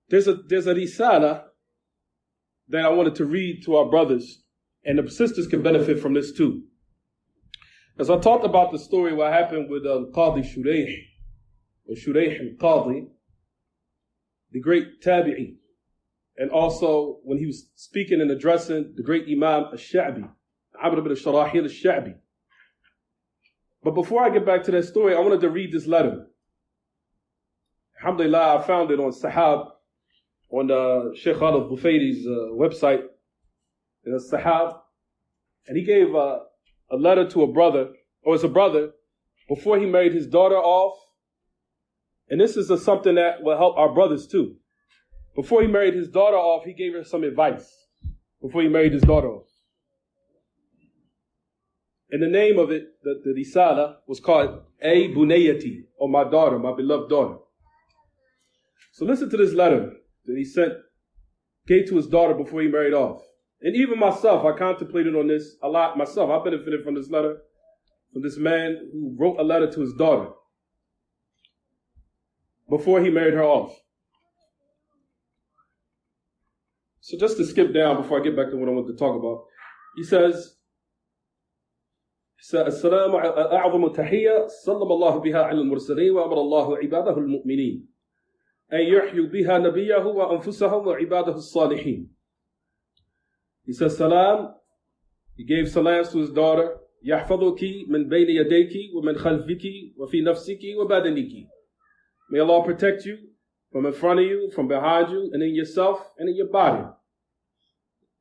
there's a risala that I wanted to read to our brothers, and the sisters can benefit from this too. As I talked about the story, what happened with Qadi Shuraih, or Shuraih al-Qadi, the great tabi'i, and also when he was speaking and addressing the great Imām al-Sha'bi, Amr ibn al-Sharahil al-Sha'bi. But before I get back to that story, I wanted to read this letter. Alhamdulillah, I found it on Sahab, on Sheikh al-Bufayri's website, in Sahab, and he gave a letter to a brother, or it's a brother, before he married his daughter off. And this is something that will help our brothers too. Before he married his daughter off, he gave her some advice. Before he married his daughter off. And the name of it, the risala, was called A Bunayati, or my daughter, my beloved daughter. So listen to this letter that he gave to his daughter before he married off. And even myself, I contemplated on this a lot myself. I benefited from this letter, from this man who wrote a letter to his daughter before he married her off. So just to skip down before I get back to what I want to talk about, he says, السلام أعظم تحية سلم الله بها على المرسلين وأمر الله عباده المؤمنين أن يحيوا بها نبيه وأنفسهم وعباده الصالحين. He says salam. He gave salams to his daughter. يحفظك من بين يديك ومن خلفك وفي نفسك وبدنك. May Allah protect you from in front of you, from behind you, and in yourself and in your body.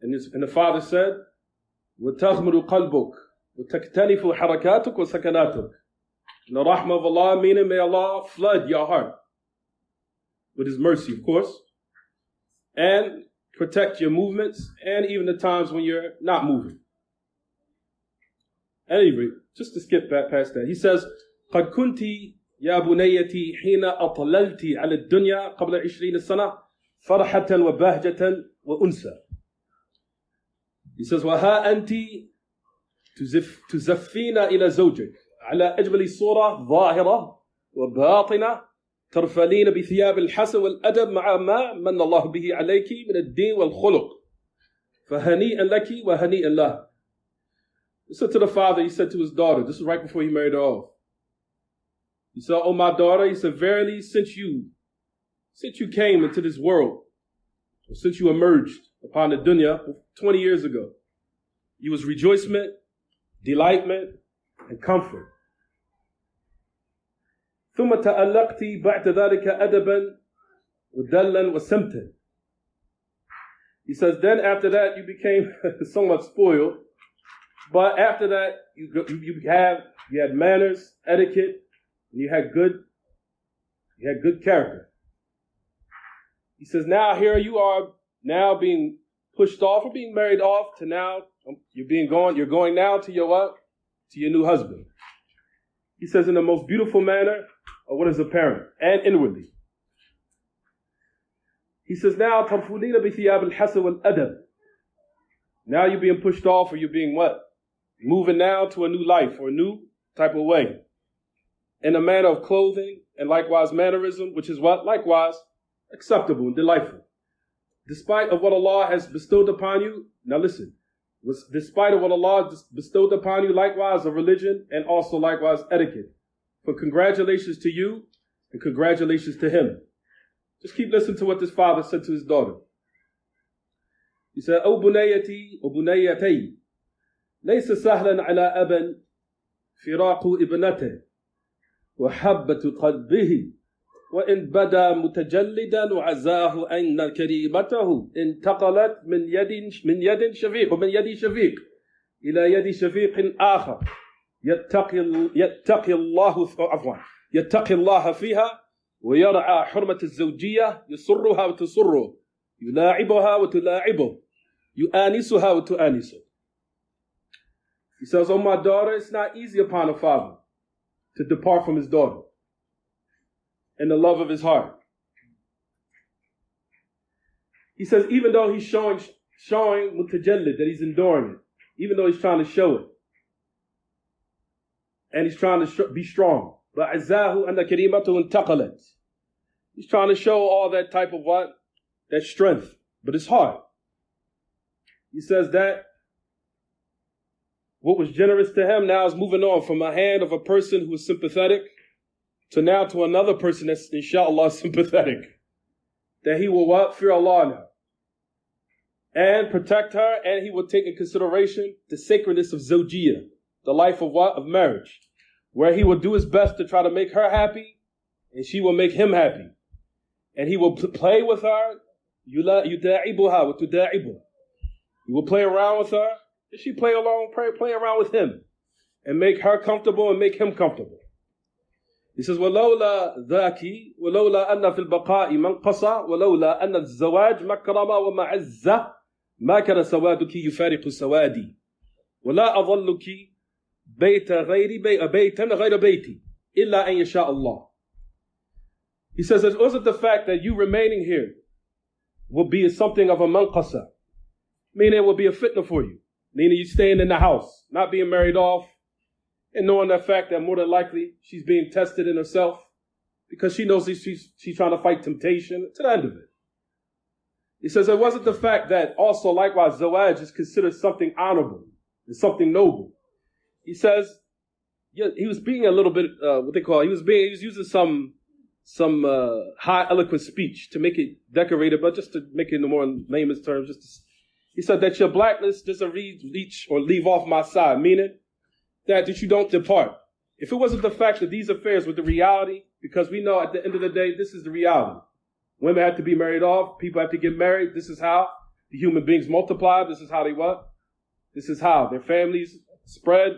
And the father said, وَتَغْمُرُ قَلْبُكَ وَتَكْتَنِفُ حَرَكَاتُكَ وَسَكَنَاتُكَ. And the rahmah of Allah, meaning may Allah flood your heart with His mercy, of course, and protect your movements, and even the times when you're not moving. Anyway, just to skip back past that, he says, قَدْ كُنْتِ يَا بُنَيَّتِي حِينَ أَطْلَلْتِ عَلَى الدُّنْيَا قَبْلَ 20 سَنَةً فَرْحَةً وَبَهْجَةً وَأُنْسًا. He says, وَهَا أَنْتِ تزفين إلى زوجك على أجمل صورة ظاهرة وباطنة ترفلين بثياب الحسن والأدب مع ما من الله به عليك من الدين والخلق فهنيئا لك وهنيئا له. He said to the father, he said to his daughter, this is right before he married her off. He said, oh my daughter, he said, verily since you came into this world, or since you emerged upon the dunya 20 years ago, you was rejoicement, delightment, and comfort. ثم تألقت بعد ذلك أدبا ودلا وسمتا. He says, then after that you became somewhat spoiled, but after that you had manners, etiquette, and you had good character. He says, now here you are now being pushed off or being married off to now you're going now to your what? To your new husband. He says in the most beautiful manner of what is apparent and inwardly. He says now ترفلين بثياب الحسن والأدب. Now you're being pushed off, or you're being what? Moving now to a new life or a new type of way. In a manner of clothing and likewise mannerism, which is what? Likewise acceptable and delightful. Despite of what Allah has bestowed upon you, now listen, despite of what Allah bestowed upon you, likewise of religion and also likewise etiquette. For congratulations to you and congratulations to him. Just keep listening to what this father said to his daughter. He said, O bunayati, O bunayatay, laysa sahlan ala aban firaqu ibnate wa habbatu qalbihi وإن بدا متجلدا وعزاه أن كريمته انتقلت من يد شفيق ومن يد شفيق إلى يد شفيق آخر يتقي الله فيها ويرعى حرمة الزوجية يسرها وتسره يلاعبها وتلاعبه يؤانسها وتؤانسه. He says, oh my daughter, it's not easy upon a father to depart from his daughter and the love of his heart. He says, even though he's showing mutajallid, that he's enduring it, even though he's trying to show it, and he's trying to be strong, but azahu anna karimatu intaqalat. He's trying to show all that type of what? that strength, but it's hard. He says that what was generous to him now is moving on from a hand of a person who is sympathetic to now to another person that's inshallah sympathetic. That he will what? Fear Allah now. And protect her, and he will take in consideration the sacredness of zawjiyah, the life of what? Of marriage. Where he will do his best to try to make her happy, and she will make him happy. And he will play with her. يُدَاعِبُهَا وَتُدَاعِبُهَا. He will play around with her, and she play around with him. And make her comfortable and make him comfortable. He says, وَلَوْلَا ذَاكِ وَلَوْلَا أَنَّ فِي الْبَقَاءِ مَنْقَصَ وَلَوْلَا أَنَّ الزَّوَاجِ مَكْرَمَ وَمَعَزَّ ما كان سوادك يفارق سوادي ولا أظلك بيتا غير بيتي إلا أن يشاء الله. He says it wasn't the fact that you remaining here will be something of a manqasa, meaning it will be a fitna for you, meaning you staying in the house, not being married off, and knowing the fact that more than likely she's being tested in herself because she knows she's trying to fight temptation to the end of it. He says it wasn't the fact that also likewise zawaj is considered something honorable and something noble. He says he was being a little bit he was using some high eloquent speech to make it decorated, but just to make it in the more layman's terms, he said that your blackness doesn't reach or leave off my side, meaning that you don't depart. If it wasn't the fact that these affairs were the reality, because we know at the end of the day this is the reality. Women have to be married off. People have to get married. This is how the human beings multiply. This is how they what? This is how their families spread.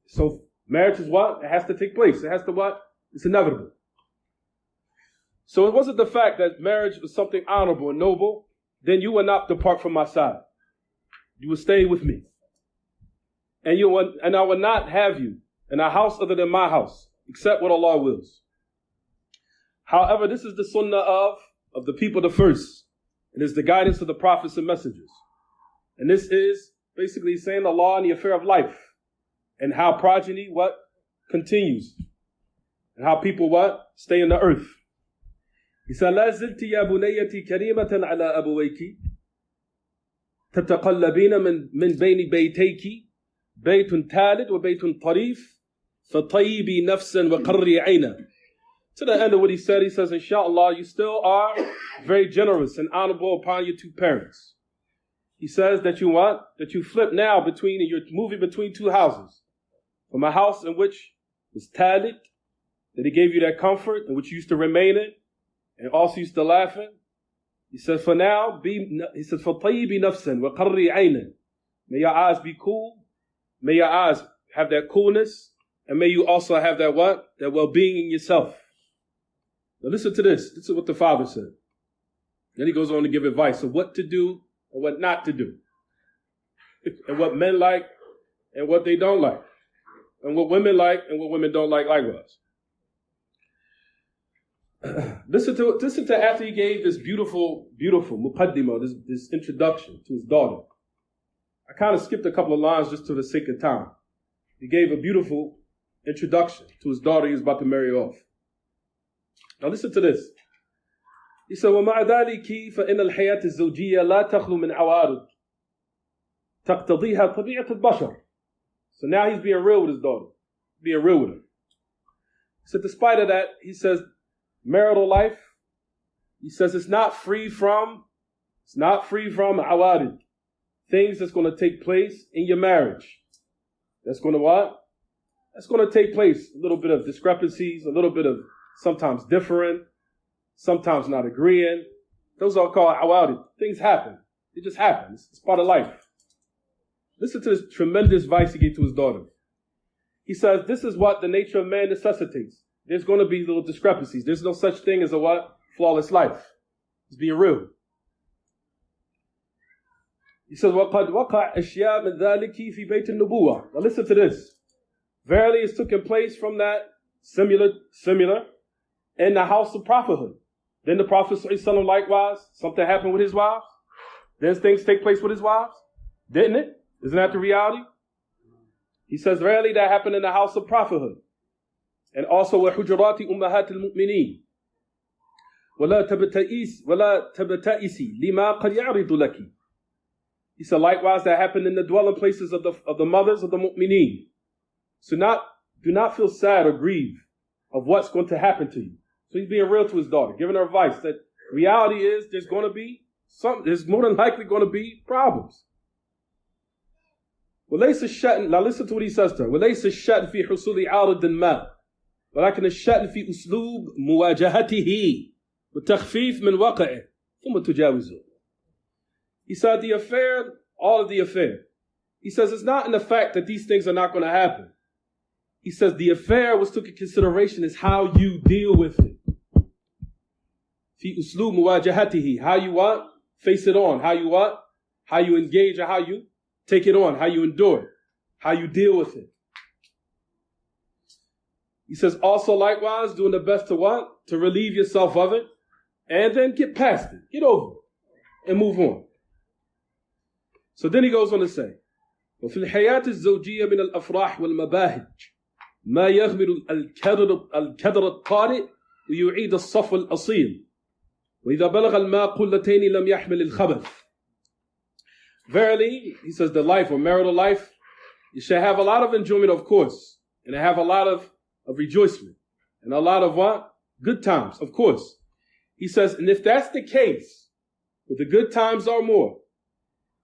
So marriage is what? It has to take place. It has to what? It's inevitable. So it wasn't the fact that marriage was something honorable and noble. Then you will not depart from my side. You will stay with me. And I will not have you in a house other than my house, except what Allah wills. However, this is the sunnah of the people the first. It is the guidance of the prophets and messengers. And this is basically saying the law in the affair of life. And how progeny, what? Continues. And how people, what? Stay in the earth. He said, لا زلت يا بنيتي كريمة على أبويك تتقلبين من بين بيتيك بيت تالد وبيت طريف فطيبي نفسا وقري عينا. To the end of what he says, inshallah, you still are very generous and honorable upon your two parents. He says that you what? That you flip now you're moving between two houses. From a house in which was talid, that he gave you that comfort, in which you used to remain in, and also used to laugh in. He says, for now, فَطَيِّبِ نَفْسًا وَقَرِّ عَيْنًا. May your eyes be cool. May your eyes have that coolness. And may you also have that what? That well-being in yourself. Now listen to this. This is what the father said. Then he goes on to give advice of what to do and what not to do. And what men like and what they don't like. And what women like and what women don't like likewise. Listen to after he gave this beautiful muqaddimah, this introduction to his daughter. I kind of skipped a couple of lines just for the sake of time. He gave a beautiful introduction to his daughter he was about to marry off. Now listen to this. He said, وَمَعَ ذَلِكِ فَإِنَّ الْحَيَاةِ الزَّوْجِيَّةَ لَا تَخْلُو مِنْ عَوَارِضٍ تَقْتَضِيهَا طَبِيعَةُ الْبَشَرِ. So now he's being real with his daughter. Being real with her. He said, despite of that, he says, marital life, he says it's not free from awarid. Things that's going to take place in your marriage. That's going to what? That's going to take place. A little bit of discrepancies, a little bit of sometimes differing, sometimes not agreeing. Those are called awarid. Things happen. It just happens. It's part of life. Listen to this tremendous advice he gave to his daughter. He says, this is what the nature of man necessitates. There's going to be little discrepancies. There's no such thing as a what? Flawless life. It's being real. He says, وَقَدْ وَقَعْ أَشْيَاء مِنْ ذَلِكِ فِي بَيْتِ النُّبُوَّةِ. Now listen to this. Verily it's taken place from that similar in the house of prophethood. Then the Prophet ﷺ likewise, something happened with his wives. Then things take place with his wives. Didn't it? Isn't that the reality? He says, verily that happened in the house of prophethood. And also وَحُجُرَاتِ أُمَّهَاتِ الْمُؤْمِنِينَ وَلَا تَبْتَئِسِي لِمَا قَدْ يَعْرِضُ لَكِ. He said, likewise, that happened in the dwelling places of the mothers of the mu'mineen. So do not feel sad or grieve of what's going to happen to you. So he's being real to his daughter, giving her advice that reality is there's more than likely going to be problems. وَلَيْسَ الشَّأْنِ. Now listen to what he says to her. وَلَيْسَ الشَّأْنِ فِي حُصُولِ عَارِضٍ مَا وَلَكِنَ الشَّأْنِ فِي أُسْلُوبِ مُوَاجَهَتِهِ وَتَخْفِيفٍ مِنْ وَقَعِهِ ثُمَّ تُجَاوِزُهُ. He said the affair, all of the affair. He says it's not in the fact that these things are not going to happen. He says the affair was took into consideration is how you deal with it. Fi uslub muwajahatihi, how you what? Face it on. How you what? How you engage or how you take it on. How you endure it. How you deal with it. He says also likewise doing the best to what? To relieve yourself of it. And then get past it. Get over it. And move on. So then he goes on to say, وفي الحياة الزوجية من الأفراح والمباهج ما يغمر الكدر الطارئ ويعيد الصفو الأصيل وإذا بلغ الماء قلتين لم يحمل الخبث. Verily, he says, the life or marital life, you should have a lot of enjoyment, of course, and have a lot of rejoicement and a lot of what? Good times, of course. He says, and if that's the case, but the good times are more,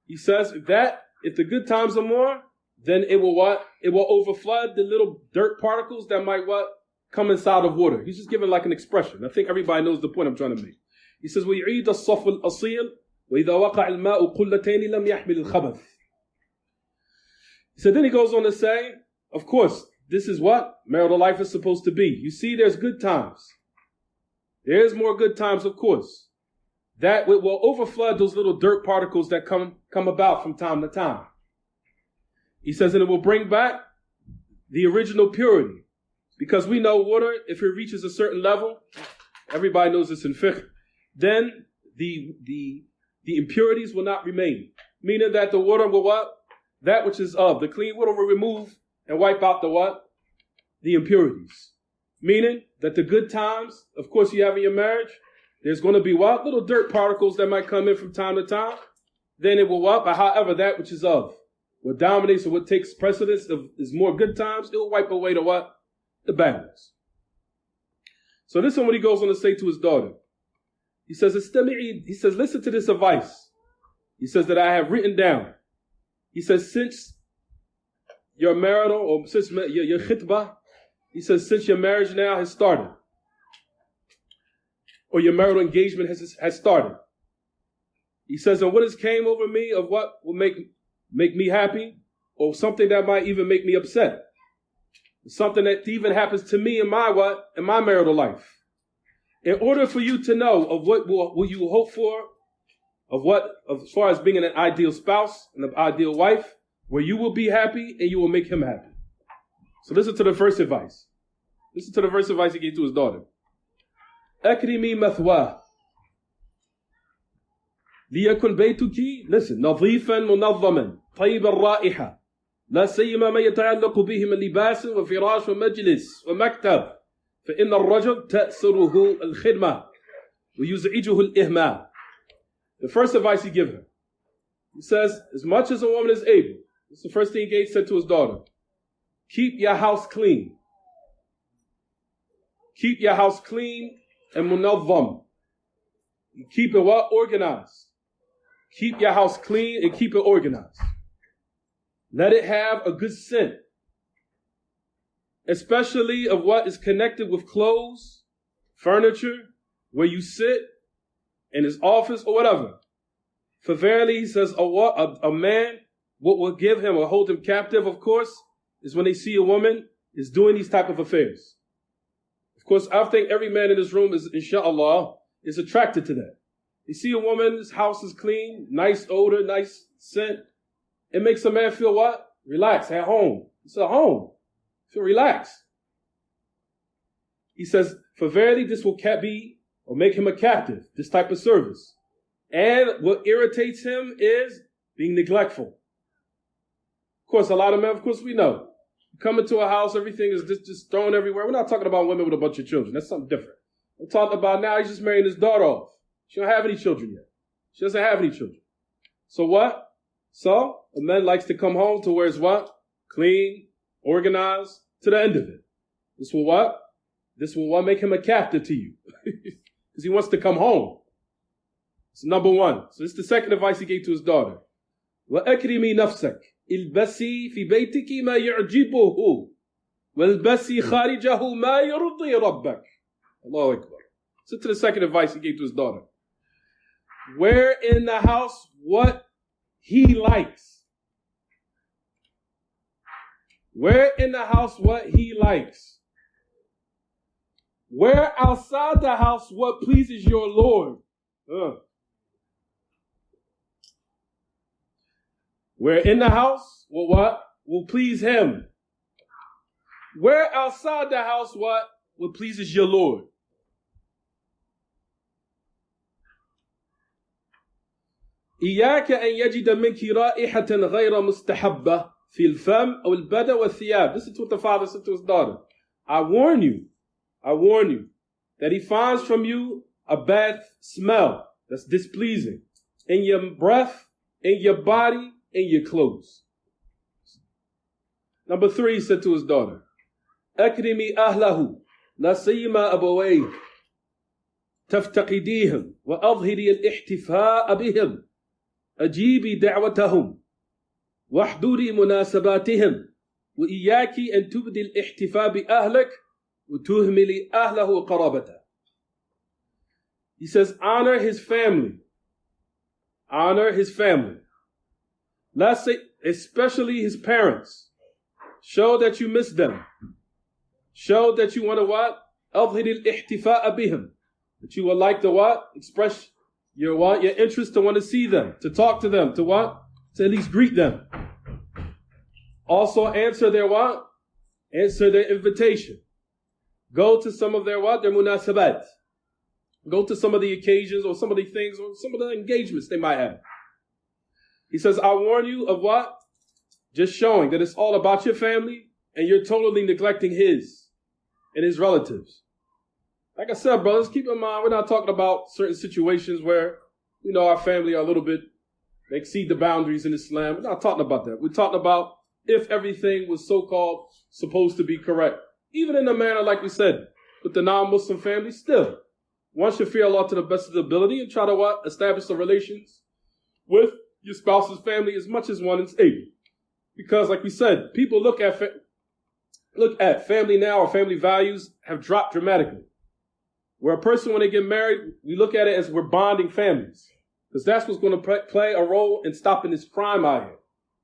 he says if the good times are more, then it will what? It will overflood the little dirt particles that might what? Come inside of water. He's just giving like an expression. I think everybody knows the point I'm trying to make. He says, وَيُعِيدَ الصَّفْوَ الْأَصِيلِ وَإِذَا وَقَعَ الْمَاءُ قُلَّتَيْنِ لَمْ يَحْمِلِ الْخَبَثِ. So then he goes on to say, of course, this is what marital life is supposed to be. You see, there's good times. There's more good times, of course. That will overflood those little dirt particles that come about from time to time. He says, and it will bring back the original purity. Because we know water, if it reaches a certain level, everybody knows this in fiqh, then the impurities will not remain. Meaning that the water will what? That which is of. The clean water will remove and wipe out the what? The impurities. Meaning that the good times, of course you have in your marriage, there's going to be what? Little dirt particles that might come in from time to time. Then it will what? But however, that which is of, what dominates or what takes precedence is more good times, it will wipe away the what? The bad ones. So this is what he goes on to say to his daughter. He says, listen to this advice. He says that I have written down. He says, since your marital, or since your khitbah, he says, since your marriage now has started, or your marital engagement has started. He says, and what has came over me of what will make me happy, or something that might even make me upset. Something that even happens to me in my marital life. In order for you to know of what will you hope for, as far as being an ideal spouse and an ideal wife, where you will be happy and you will make him happy. So listen to the first advice. Listen to the first advice he gave to his daughter. أكرمي مثواه ليكن بيتك listen نظيفا منظما طيب الرائحة لا سيما ما يتعلق به من لباس وفراش ومجلس ومكتب فإن الرجل تأسره الخدمة ويزعجه الإهمال. The first advice he gives her. He says, as much as a woman is able, this is the first thing he said to his daughter, keep your house clean. Keep your house clean and munazzam. Keep it what? Organized. Keep your house clean and keep it organized. Let it have a good scent. Especially of what is connected with clothes, furniture, where you sit, in his office or whatever. For verily, he says, a man, what will give him or hold him captive, of course, is when they see a woman is doing these type of affairs. Of course, I think every man in this room is, inshallah, is attracted to that. You see a woman's house is clean, nice odor, nice scent. It makes a man feel what? Relaxed, at home. It's a home. Feel relaxed. He says, for verily this will be or make him a captive, this type of service. And what irritates him is being neglectful. Of course, a lot of men, of course, we know. You come into a house, everything is just thrown everywhere. We're not talking about women with a bunch of children. That's something different. I'm talking about now he's just marrying his daughter off. She don't have any children yet. She doesn't have any children. So what? So a man likes to come home to where it's what? Clean, organized, to the end of it. This will what? This will what? Make him a captive to you. Because he wants to come home. It's number one. So this is the second advice he gave to his daughter. وَأَكْرِمِي نَفْسَكِ الْبَسِي فِي بَيْتِكِ مَا يُعْجِبُهُ وَالْبَسِي خَارِجَهُ مَا يُرْضِي رَبَّكِ. Allahu Akbar. So to the second advice he gave to his daughter. Wear in the house what he likes. Wear in the house what he likes. Wear outside the house what pleases your Lord. Wear in the house what will please him. Wear outside the house what pleases your Lord. إياك أن يجد منك رائحة غير مستحبة في الفم أو البدن والثياب. This is what the father said to his daughter. I warn you that he finds from you a bad smell that's displeasing in your breath, in your body, in your clothes. Number 3, he said to his daughter, أكرمي أهله لا سيما أبويه تفتقديهم وأظهري الاحتفاء بهم أجيبي دعوتهم واحضري مناسباتهم وإياك أن تبدي الاحتفاء بأهلك وتهملي أهله وقرابته. He says, honor his family. Honor his family. Let's say, especially his parents. Show that you miss them. Show that you want to what? أظهر الاحتفاء بهم. That you would like to what? Express your what? Your interest to want to see them, to talk to them, to what? To at least greet them. Also answer their what? Answer their invitation. Go to some of their what? Their munasabat. Go to some of the occasions or some of the things or some of the engagements they might have. He says, I warn you of what? Just showing that it's all about your family and you're totally neglecting his and his relatives. Like I said, brothers, keep in mind, we're not talking about certain situations where, our family are a little bit, they exceed the boundaries in Islam. We're not talking about that. We're talking about if everything was so-called supposed to be correct. Even in a manner, like we said, with the non-Muslim family, still, one should fear Allah to the best of the ability and try to what? Establish the relations with your spouse's family as much as one is able. Because, like we said, people look at family now, or family values have dropped dramatically. Where a person, when they get married, we look at it as we're bonding families. Because that's what's going to play a role in stopping this crime out here.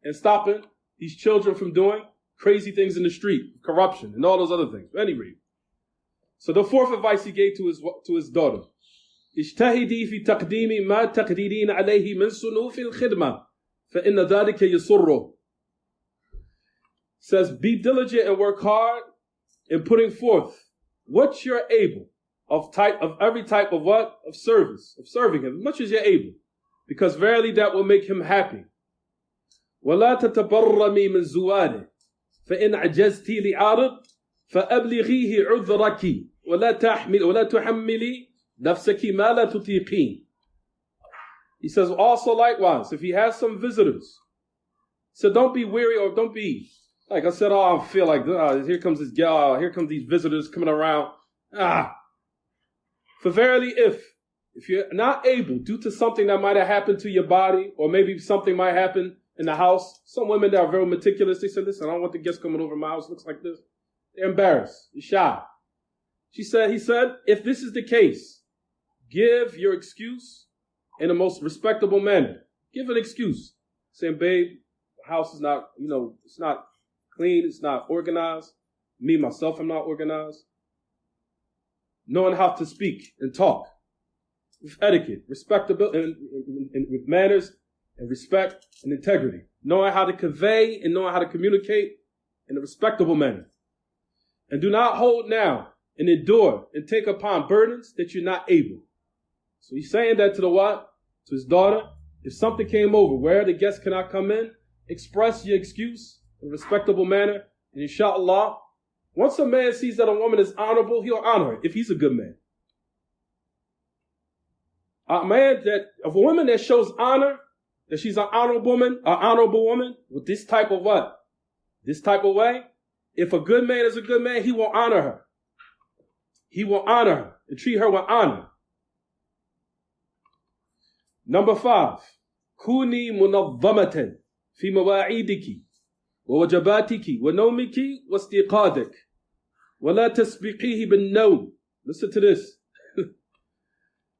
And stopping these children from doing crazy things in the street, corruption, and all those other things. At any rate. So the fourth advice he gave to his daughter. اجتهدي في تقديم ما تقدرين عليه من صنوف الخدمة فإن ذلك يسره. Says, be diligent and work hard in putting forth what you're able of every type of what? Of service, of serving him, as much as you're able. Because verily that will make him happy. ولا تتبرمي من زواله فإن عجزتي لعارض فأبلغيه عذرك ولا تحملي نفسك ما لا تطيقين. He says also likewise, if he has some visitors, so don't be weary or don't be like I said, I feel like here comes this gal, here comes these visitors coming around. For verily if you're not able due to something that might have happened to your body or maybe something might happen in the house, some women that are very meticulous, they say, listen, I don't want the guests coming over my house, looks like this. They're embarrassed, they're shy. He said, if this is the case, give your excuse in a most respectable manner. Give an excuse. Saying, babe, the house is not, it's not clean, it's not organized. Me, myself, I'm not organized. Knowing how to speak and talk with etiquette, respectability, and with manners and respect and integrity. Knowing how to convey and knowing how to communicate in a respectable manner. And do not hold now and endure and take upon burdens that you're not able. So he's saying that to the what? To his daughter. If something came over where the guest cannot come in, express your excuse in a respectable manner. And inshallah, once a man sees that a woman is honorable, he'll honor her if he's a good man. A man of a woman that shows honor, that she's an honorable woman with this type of what? This type of way. If a good man is a good man, he will honor her. He will honor her and treat her with honor. Number 5. Kuni munazzamatan fi mawa'idiki wa wajabatiki wa nawmiki wa istiqadik wa la tasbiqihi bin nawm. Listen to this.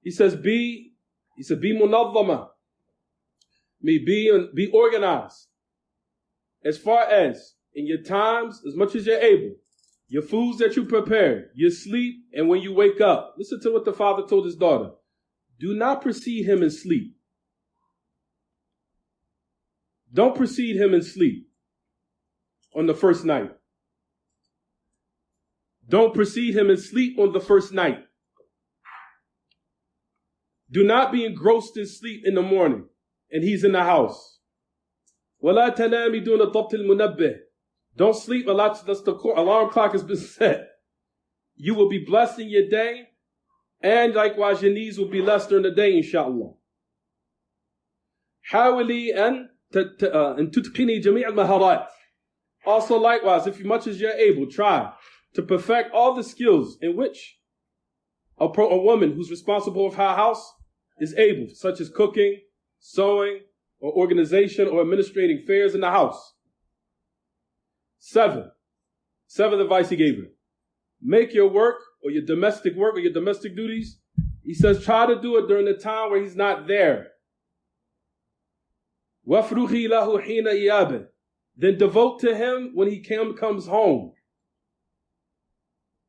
He says, be munazzama. Be organized. As far as in your times, as much as you're able, your foods that you prepare, your sleep, and when you wake up. Listen to what the father told his daughter. Do not precede him in sleep. Don't precede him in sleep on the first night. Don't precede him in sleep on the first night. Do not be engrossed in sleep in the morning and he's in the house. وَلَا تَنَامِ دُونَ ضَبْطِ الْمُنَبِّهِ. Don't sleep unless the alarm clock has been set. You will be blessed in your day, and likewise your needs will be less during the day, inshallah. حاولي أن تتقني جميع المهارات. Also likewise, if much as you're able, try to perfect all the skills in which a woman who's responsible for her house is able, such as cooking, sewing, or organization or administrating affairs in the house. 7. Seventh advice he gave her. Make your work or your domestic duties. He says try to do it during the time where he's not there. وَافْرُغِي لَهُ حِينَ إِيَابِهِ. Then devote to him when he comes home.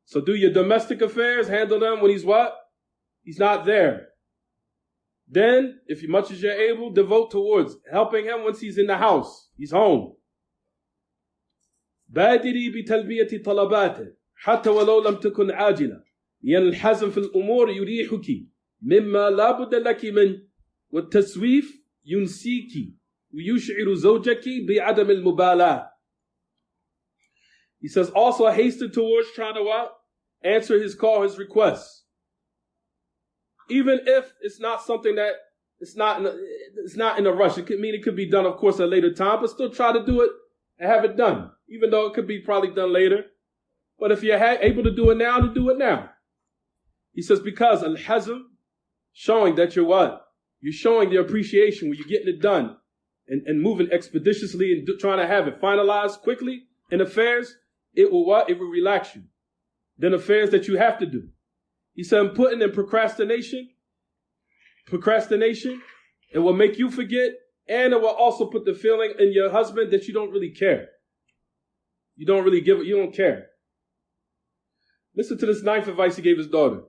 So do your domestic affairs, handle them when he's what? He's not there. Then, if much as you're able, devote towards helping him once he's in the house. He's home. بادري بتلبية طلباته حتى ولو لم تكن عاجلة لأن الحزم في الأمور يريحك مما لا بد لك من والتسويف ينسيك ويشعر زوجك بعدم المبالاة. He says also hasten towards trying to what? Answer his call, his requests. Even if it's not something that it's not in a rush. It could be done, of course, at a later time, but still try to do it and have it done, even though it could be probably done later. But if you're able to do it now, to do it now. He says because al-hazm, showing that you're what? You're showing the appreciation when you're getting it done and moving expeditiously and trying to have it finalized quickly in affairs. It will what? It will relax you. Then affairs that you have to do. He said, I'm putting in procrastination, it will make you forget, and it will also put the feeling in your husband that you don't really care. You don't care. Listen to this 9th advice he gave his daughter.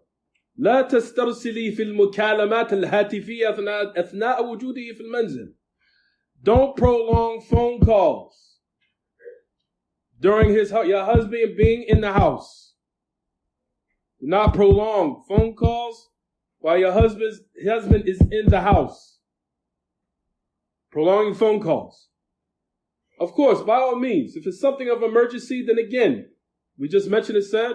لا تسترسلي في المكالمات الهاتفية أثناء وجوده في المنزل. Don't prolong phone calls during your husband being in the house. Do not prolong phone calls while your husband is in the house. Prolonging phone calls. Of course, by all means, if it's something of emergency, then again, we just mentioned it said,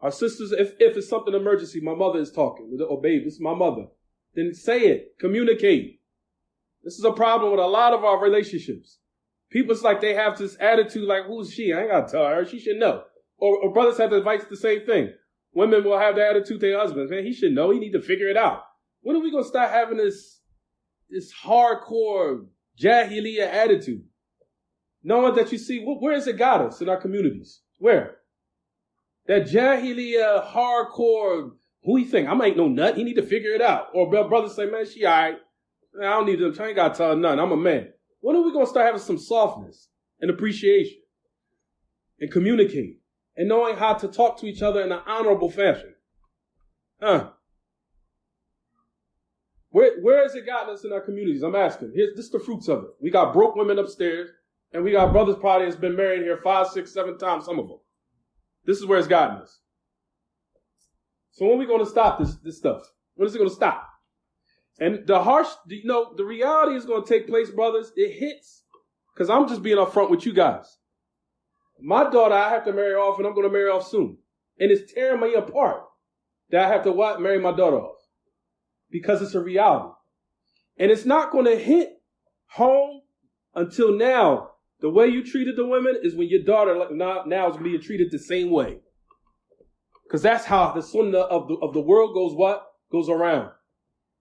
our sisters, if it's something emergency, my mother is talking. Oh, babe, this is my mother. Then say it. Communicate. This is a problem with a lot of our relationships. People, it's like they have this attitude like, who's she? I ain't got to tell her. She should know. Or brothers have the advice the same thing. Women will have the attitude to their husbands. Man, he should know. He need to figure it out. When are we going to start having this hardcore jahiliyyah attitude? Knowing that you see, where has it got us in our communities? Where? That jahiliyyah hardcore, who he think? I ain't no nut. He need to figure it out. Or brothers say, man, she all right. I don't need to. I ain't got to tell her nothing. I'm a man. When are we going to start having some softness and appreciation and communicate? And knowing how to talk to each other in an honorable fashion. Where has it gotten us in our communities? I'm asking. This is the fruits of it. We got broke women upstairs, and we got brothers probably that's been married here 5, 6, 7 times, some of them. This is where it's gotten us. So when are we going to stop this stuff? When is it going to stop? And the reality is going to take place, brothers. It hits, because I'm just being upfront with you guys. My daughter, I have to marry off, and I'm going to marry off soon. And it's tearing me apart that I have to marry my daughter off. because it's a reality. And it's not going to hit home until now. The way you treated the women is when your daughter now is being treated the same way. Because that's how the sunnah of the world goes around.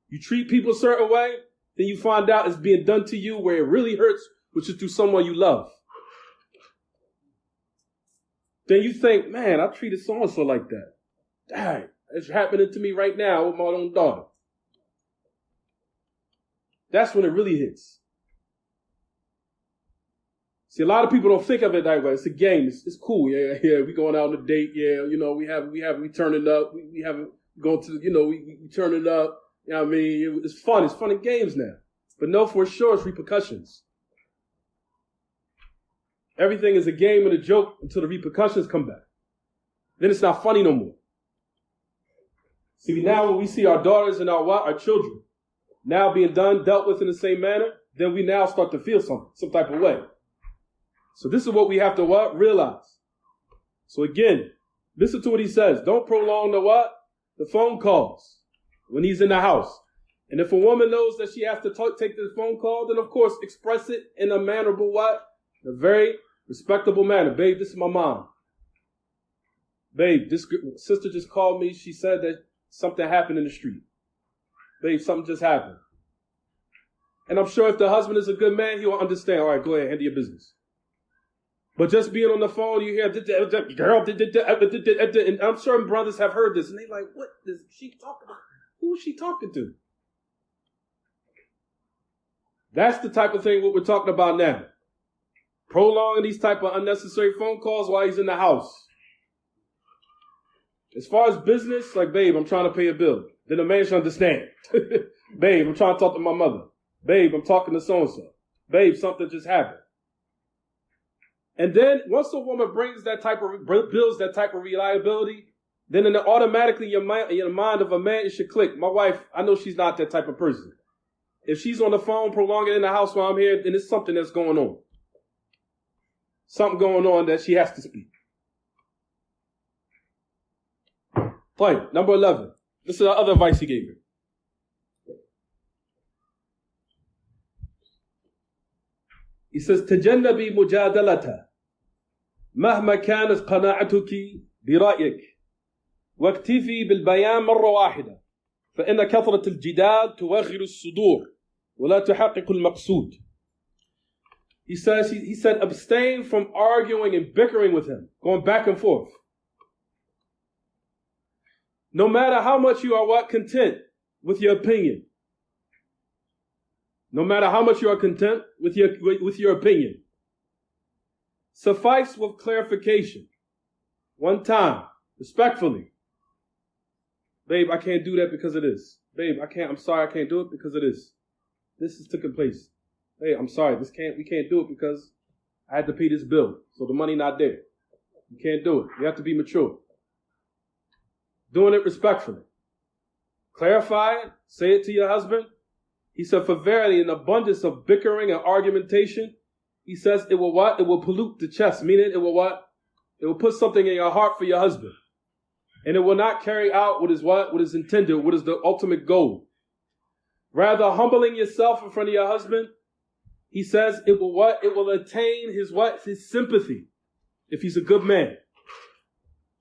You treat people a certain way, then you find out it's being done to you where it really hurts, which is through someone you love. Then you think, man, I treated so-and-so like that. Dang, it's happening to me right now with my own daughter. That's when it really hits. See, a lot of people don't think of it that way. It's a game. It's cool. Yeah. We going out on a date. Yeah, we turning up. We haven't gone to, we turning up. You know what I mean? It's fun. It's fun in games now. But no, for sure, it's repercussions. Everything is a game and a joke until the repercussions come back. Then it's not funny no more. See, now when we see our daughters and our children now being dealt with in the same manner, then we now start to feel some type of way. So this is what we have to realize. So again, listen to what he says. Don't prolong the phone calls when he's in the house. And if a woman knows that she has to take the phone call, then of course express it in a mannerable in a very respectable manner. Babe, this is my mom. Babe, this sister just called me. She said that something happened in the street. Babe, something just happened. And I'm sure if the husband is a good man, he will understand. All right, go ahead, handle your business. But just being on the phone, you hear, girl, and I'm sure brothers have heard this, and they're like, what is she talking about? Who is she talking to? That's the type of thing what we're talking about now. Prolonging these type of unnecessary phone calls while he's in the house. As far as business, like, babe, I'm trying to pay a bill. Then the man should understand. Babe, I'm trying to talk to my mother. Babe, I'm talking to so-and-so. Babe, something just happened. And then once a woman brings builds that type of reliability, then automatically your mind of a man, it should click. My wife, I know she's not that type of person. If she's on the phone prolonging in the house while I'm here, then it's something that's going on. Something going on that she has to speak. Point number 11. This is the other advice he gave her. He says, تجنبي مجادلتها مهما كانت قناعتك برأيك واكتفي بالبيان مرة واحدة فإن كثرة الجدال توغل الصدور ولا تحقق المقصود. He said, abstain from arguing and bickering with him, going back and forth. No matter how much you are content with your opinion. No matter how much you are content with your opinion. Suffice with clarification. One time, respectfully. Babe, I can't do that because of this. Babe, I'm sorry, I can't do it because of this. This has taken place. Hey, I'm sorry, we can't do it because I had to pay this bill, so the money not there. You can't do it. You have to be mature. Doing it respectfully. Clarify it, say it to your husband. He said, for verily, an abundance of bickering and argumentation, he says, it will what? It will pollute the chest, meaning it will what? It will put something in your heart for your husband. And it will not carry out what is intended, what is the ultimate goal. Rather, humbling yourself in front of your husband, he says it will what? It will attain his sympathy, if he's a good man.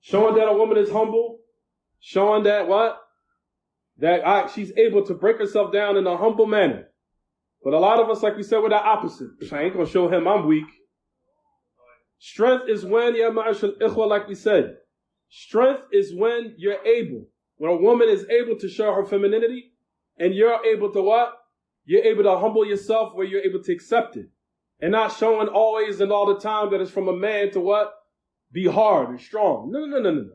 Showing that a woman is humble, showing that she's able to break herself down in a humble manner. But a lot of us, like we said, we're the opposite. I ain't going to show him I'm weak. Strength is when, like we said, strength is when you're able, when a woman is able to show her femininity, and you're able to what? You're able to humble yourself where you're able to accept it. And not showing always and all the time that it's from a man to what? Be hard and strong. No.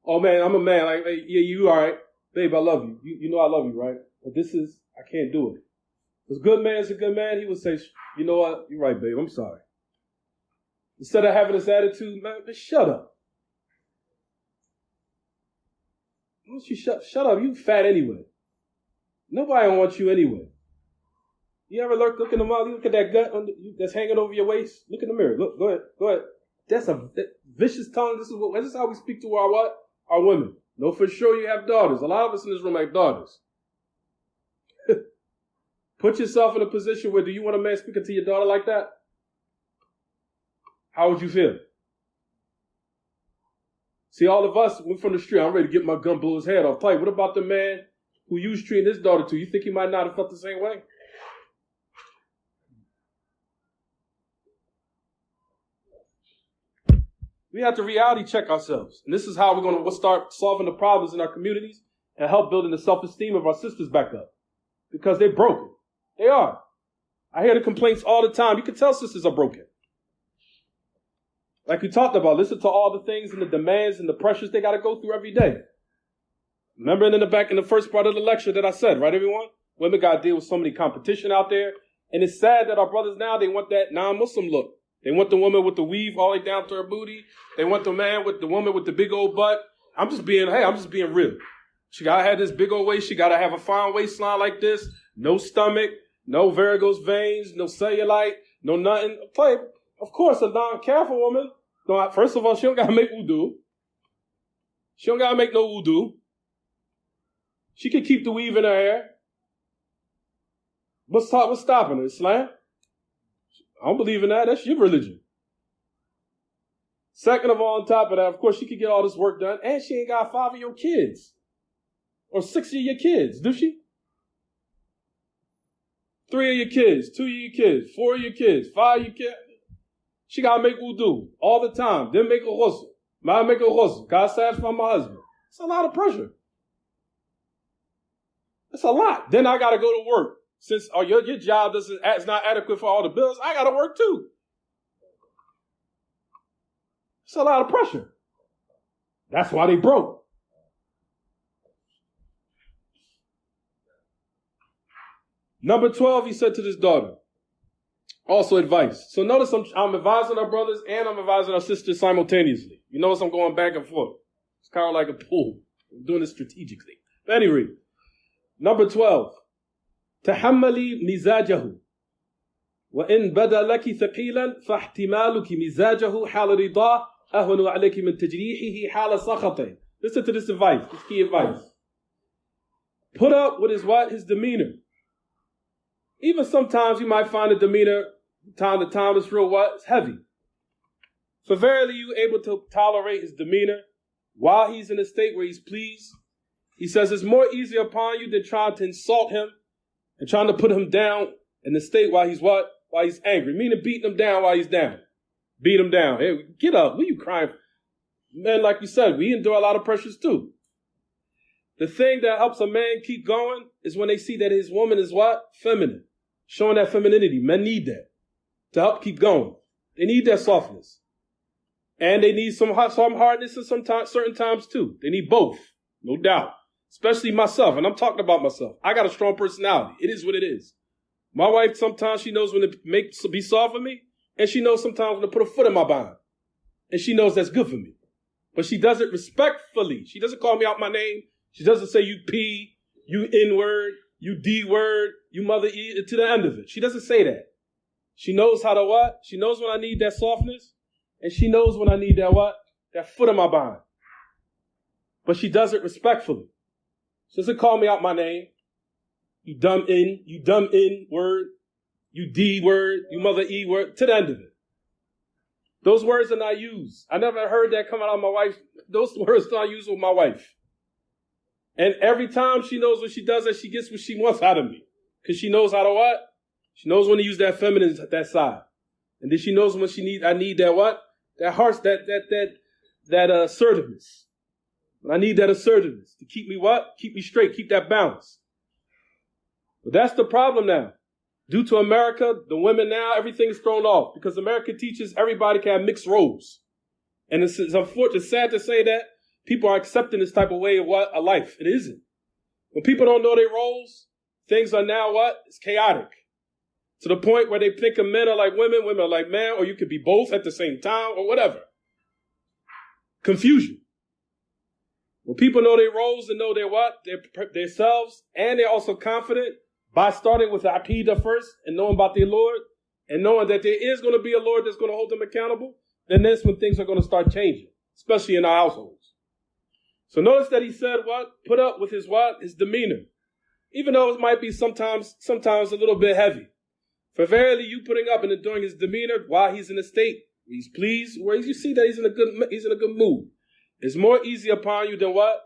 Oh man, I'm a man. Like, yeah, you all right. Babe, I love you. You know I love you, right? But I can't do it. Because good man's a good man, he would say, you know what? You're right, babe. I'm sorry. Instead of having this attitude, man, just shut up. Why don't you shut up? You fat anyway. Nobody wants you anyway. You ever look in the mouth? You look at that gut that's hanging over your waist? Look in the mirror. Look, go ahead. That's a vicious tongue. This is how we speak to our women. No, for sure you have daughters. A lot of us in this room have daughters. Put yourself in a position where do you want a man speaking to your daughter like that? How would you feel? See, all of us went from the street. I'm ready to get my gun, blow his head off. What about the man who you was treating his daughter to? You think he might not have felt the same way? We have to reality check ourselves. And this is how we're going to start solving the problems in our communities and help building the self-esteem of our sisters back up. Because they're broken. They are. I hear the complaints all the time. You can tell sisters are broken. Like we talked about, listen to all the things and the demands and the pressures they got to go through every day. Remember in the first part of the lecture that I said, right, everyone? Women got to deal with so many competition out there. And it's sad that our brothers now, they want that non-Muslim look. They want the woman with the weave all the way down to her booty. They want the woman with the big old butt. I'm just being real. She got to have this big old waist. She got to have a fine waistline like this. No stomach, no varicose veins, no cellulite, no nothing. Of course, a non-careful woman, first of all, she don't got to make wudu. She don't got to make no wudu. She can keep the weave in her hair. What's stopping her? Islam? I don't believe in that. That's your religion. Second of all, on top of that, of course, she could get all this work done, and she ain't got 5 of your kids. Or 6 of your kids, do she? 3 of your kids, 2 of your kids, 4 of your kids, 5 of your kids. She got to make wudu all the time. Then make a ghusl. Might make a ghusl. God satisfy my husband. It's a lot of pressure. It's a lot. Then I got to go to work. Since your job is not adequate for all the bills, I got to work too. It's a lot of pressure. That's why they broke. Number 12, he said to this daughter, also advice. So notice I'm advising our brothers and I'm advising our sisters simultaneously. You notice I'm going back and forth. It's kind of like a pool. I'm doing it strategically. But anyway, number 12. تحملي مزاجه وإن بدا لك ثقيلا فاحتمالك مزاجه حال رضاه أهون عليك من تجريحه حال سخطه. Listen to this advice, this key advice. Put up with his demeanor. Even sometimes you might find the demeanor time to time is real it's heavy. For verily you able to tolerate his demeanor while he's in a state where he's pleased. He says it's more easy upon you than trying to insult him and trying to put him down in the state while he's While he's angry. Meaning beating him down while he's down. Beat him down. Hey, get up. What are you crying for? Man, like you said, we endure a lot of pressures too. The thing that helps a man keep going is when they see that his woman is feminine. Showing that femininity. Men need that to help keep going. They need that softness. And they need some hardness at certain times too. They need both. No doubt. Especially myself, and I'm talking about myself. I got a strong personality. It is what it is. My wife, sometimes she knows when to be soft for me, and she knows sometimes when to put a foot in my behind. And she knows that's good for me. But she does it respectfully. She doesn't call me out my name. She doesn't say you P, you N-word, you D-word, you mother E, to the end of it. She doesn't say that. She knows how to She knows when I need that softness, and she knows when I need that that foot in my behind. But she does it respectfully. She doesn't call me out my name. You dumb N word, you D word, you mother E word, to the end of it. Those words are not used. I never heard that come out of my wife. Those words are not used with my wife. And every time she knows when she does that, she gets what she wants out of me. Because she knows how to She knows when to use that feminine, that side. And then she knows when I need that That heart, that assertiveness. I need that assertiveness to keep me Keep me straight, keep that balance. But that's the problem now. Due to America, the women now, everything is thrown off because America teaches everybody can have mixed roles. And it's unfortunate, it's sad to say that people are accepting this type of way of a life. It isn't. When people don't know their roles, things are now It's chaotic. To the point where they think of men are like women are like men, or you could be both at the same time, or whatever. Confusion. When people know their roles and know their selves, and they're also confident by starting with the Aqidah first and knowing about their Lord and knowing that there is going to be a Lord that's going to hold them accountable, then that's when things are going to start changing, especially in our households. So notice that he said Put up with his demeanor. even though it might be sometimes a little bit heavy. For verily you putting up and enduring his demeanor while he's in a state where he's pleased, where you see that he's in a good mood, is more easy upon you than what?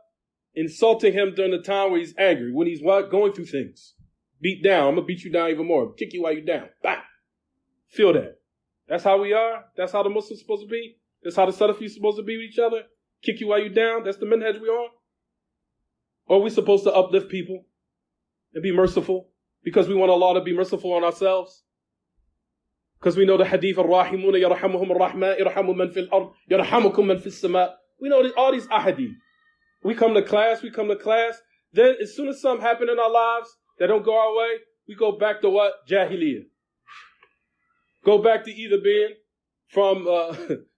Insulting him during the time where he's angry, when he's what? Going through things. Beat down. I'm going to beat you down even more. Kick you while you're down. Bah! Feel that. That's how we are. That's how the Muslims supposed to be. That's how the Salafis supposed to be with each other. Kick you while you're down. That's the minhaj we on. Or are we supposed to uplift people and be merciful because we want Allah to be merciful on ourselves? Because we know the hadith, Ar-Rahimuna yarhamuhum ar-Rahman, yarhamu man fil ard, yarhamukum man fis sama. We know all these ahadith. We come to class. Then as soon as something happen in our lives that don't go our way, we go back to what? Jahiliyyah. Go back to either being from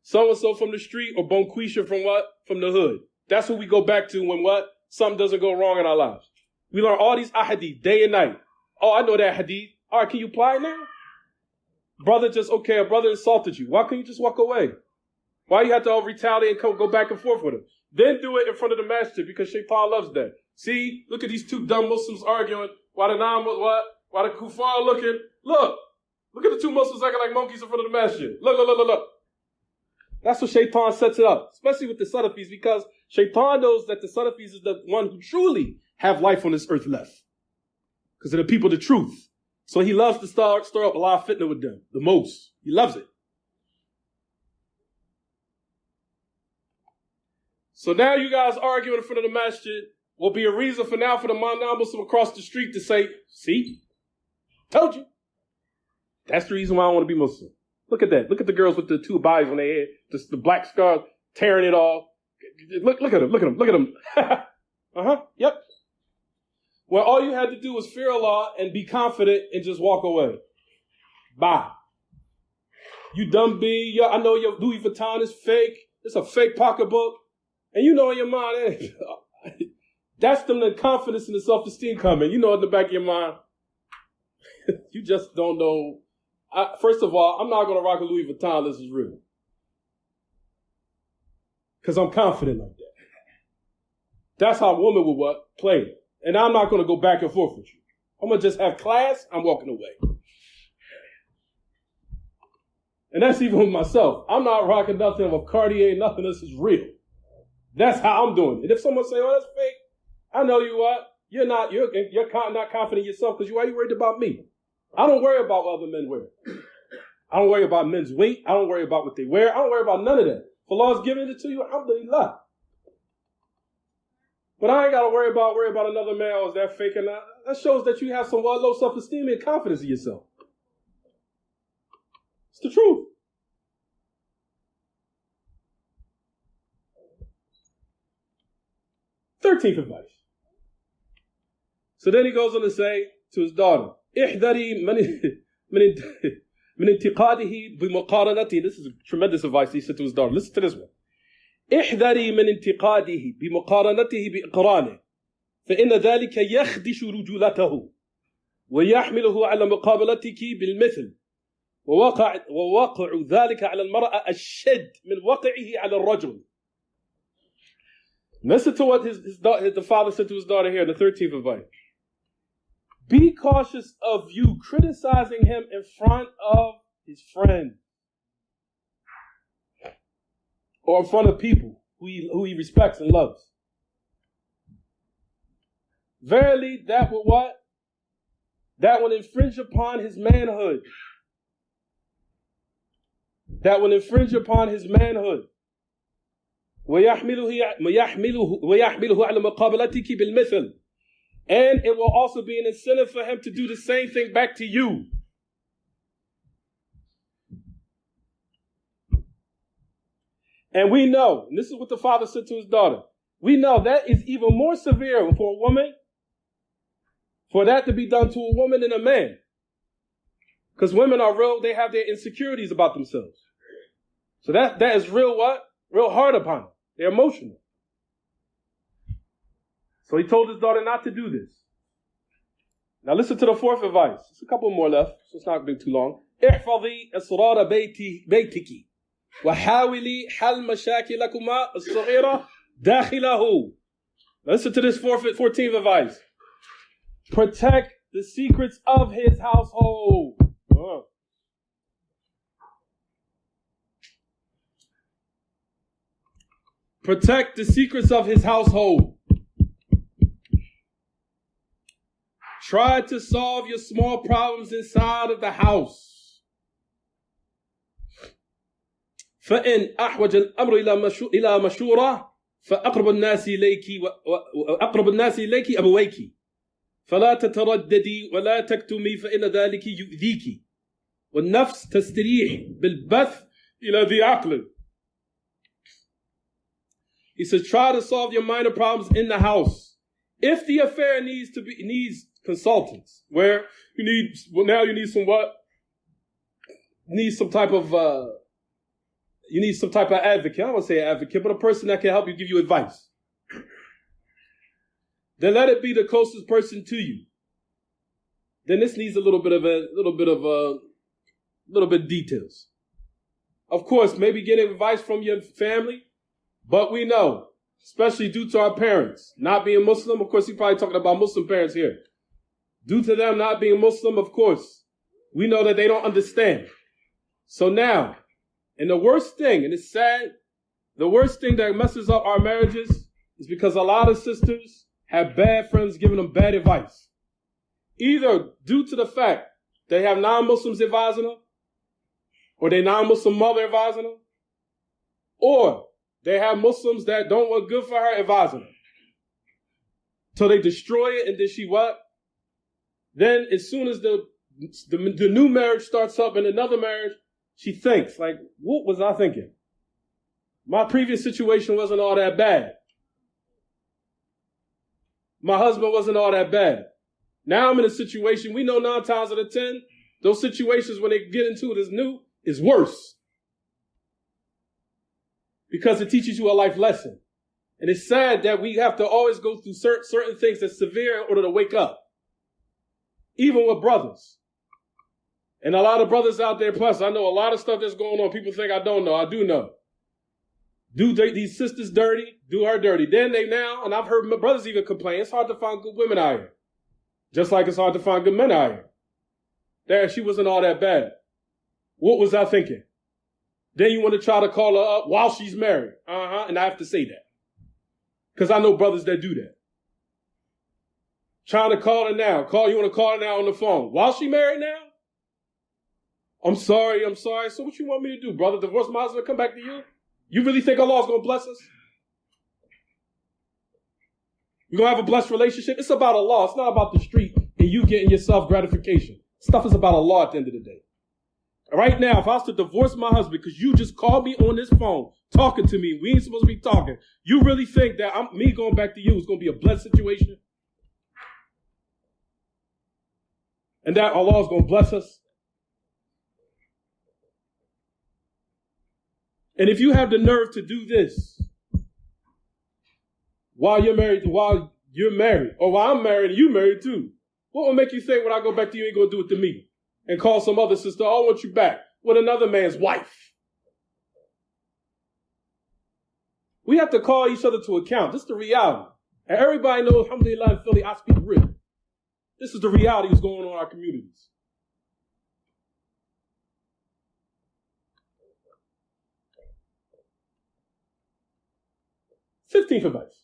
so-and-so from the street or Bonquisha from what? From the hood. That's what we go back to when what? Something doesn't go wrong in our lives. We learn all these ahadith day and night. Oh, I know that hadith. All right, can you apply it now? A brother insulted you. Why can't you just walk away? Why you have to retaliate and go back and forth with him? Then do it in front of the masjid because shaitan loves that. See, look at these two dumb Muslims arguing while the kuffar looking. Look at the two Muslims acting like monkeys in front of the masjid. Look. That's what shaitan sets it up, especially with the Salafis, because shaitan knows that the Salafis is the one who truly have life on this earth left. Because they're the people of the truth. So he loves to stir up a lot of fitna with them, the most. He loves it. So now you guys arguing in front of the masjid will be a reason for the non-Muslim across the street to say, see, told you. That's the reason why I want to be Muslim. Look at that. Look at the girls with the two bayas on their head, the black scarf, tearing it off. Look at them. Yep. Well, all you had to do was fear Allah and be confident and just walk away. Bye. You dumb bee. I know your Louis Vuitton is fake. It's a fake pocketbook. And you know in your mind, that's the confidence and the self-esteem coming. You know in the back of your mind. You just don't know. First of all, I'm not going to rock a Louis Vuitton. This is real. Because I'm confident like that. That's how a woman would what? Play. And I'm not going to go back and forth with you. I'm going to just have class. I'm walking away. And that's even with myself. I'm not rocking nothing of a Cartier, nothing. This is real. That's how I'm doing it. And if someone say, oh, that's fake, I know you what? You're not confident in yourself because why are you worried about me? I don't worry about what other men wear. I don't worry about men's weight. I don't worry about what they wear. I don't worry about none of that. If Allah's giving it to you, alhamdulillah. But I ain't got to worry about another man. Oh, is that fake or not? That shows that you have some low self-esteem and confidence in yourself. It's the truth. Thirteenth advice. So then he goes on to say to his daughter, احذري من انتقاده بمقارنته. This is a tremendous advice he said to his daughter. Listen to this one. احذري من انتقاده بمقارنته بإقرانه فإن ذلك يخدش رجولته ويحمله على مقابلتك بالمثل ووقع ذلك على المرأة الشد من وقعه على الرجل. Listen to what the father said to his daughter here in the 13th advice. Be cautious of you criticizing him in front of his friend or in front of people who he respects and loves. Verily, that will what? That will infringe upon his manhood. That will infringe upon his manhood. وَيَحْمِلُهُ عَلَى مُقَابَلَتِكِ بِالْمِثْلِ. And it will also be an incentive for him to do the same thing back to you. And we know, and this is what the father said to his daughter, we know that is even more severe for a woman, for that to be done to a woman than a man. Because women are real, they have their insecurities about themselves. So that is real what? Real hard upon them. They're emotional. So he told his daughter not to do this. Now listen to the fourth advice. There's a couple more left, so it's not going to be too long. احفظي أسرار بيتك وحاولي حل مشاكلكما الصغيرة داخله. Listen to this 14th advice. Protect the secrets of his household. Protect the secrets of his household. Try to solve your small problems inside of the house. فإن أحوج الأمر إلى مشورة فأقرب الناس إليك وأقرب الناس إليك أبويك فلا تترددي ولا تكتمي فإن ذلك يؤذيك والنفس تستريح بالبث إلى ذي عقل. He says, try to solve your minor problems in the house. If the affair needs consultants, where you need some type of advocate. I don't want to say advocate, but a person that can help you, give you advice. Then let it be the closest person to you. Then this needs a little bit of details. Of course, maybe getting advice from your family, but we know, especially due to our parents not being Muslim. Of course, you're probably talking about Muslim parents here. Due to them not being Muslim, of course, we know that they don't understand. So now, and the worst thing, and it's sad, the worst thing that messes up our marriages is because a lot of sisters have bad friends giving them bad advice. Either due to the fact they have non-Muslims advising them, or they non-Muslim mother advising them, or they have Muslims that don't want good for her advising them. So they destroy it, and then she what? Then as soon as the new marriage starts up in another marriage, she thinks, like, what was I thinking? My previous situation wasn't all that bad. My husband wasn't all that bad. Now I'm in a situation, we know 9 times out of 10, those situations when they get into it as new is worse. Because it teaches you a life lesson. And it's sad that we have to always go through certain things that's severe in order to wake up. Even with brothers. And a lot of brothers out there, plus I know a lot of stuff that's going on. People think I don't know. I do know. Do these sisters dirty, do her dirty. Then they now, and I've heard my brothers even complain, it's hard to find good women out here. Just like it's hard to find good men out here. There, she wasn't all that bad. What was I thinking? Then you want to try to call her up while she's married. And I have to say that. Because I know brothers that do that. Trying to call her now. You want to call her now on the phone. While she married now? I'm sorry. So what you want me to do, brother? Divorce my husband, come back to you? You really think Allah's going to bless us? We're going to have a blessed relationship? It's about Allah. It's not about the street and you getting yourself gratification. Stuff is about Allah at the end of the day. Right now, if I was to divorce my husband because you just called me on this phone, talking to me, we ain't supposed to be talking, you really think that me going back to you is going to be a blessed situation? And that Allah is going to bless us? And if you have the nerve to do this while you're married, or while I'm married and you married too, what will make you think when I go back to you, you ain't going to do it to me? And call some other sister, I want you back with another man's wife. We have to call each other to account. This is the reality. And everybody knows, alhamdulillah, in Philly, I speak real. This is the reality that's going on in our communities. Fifteenth advice.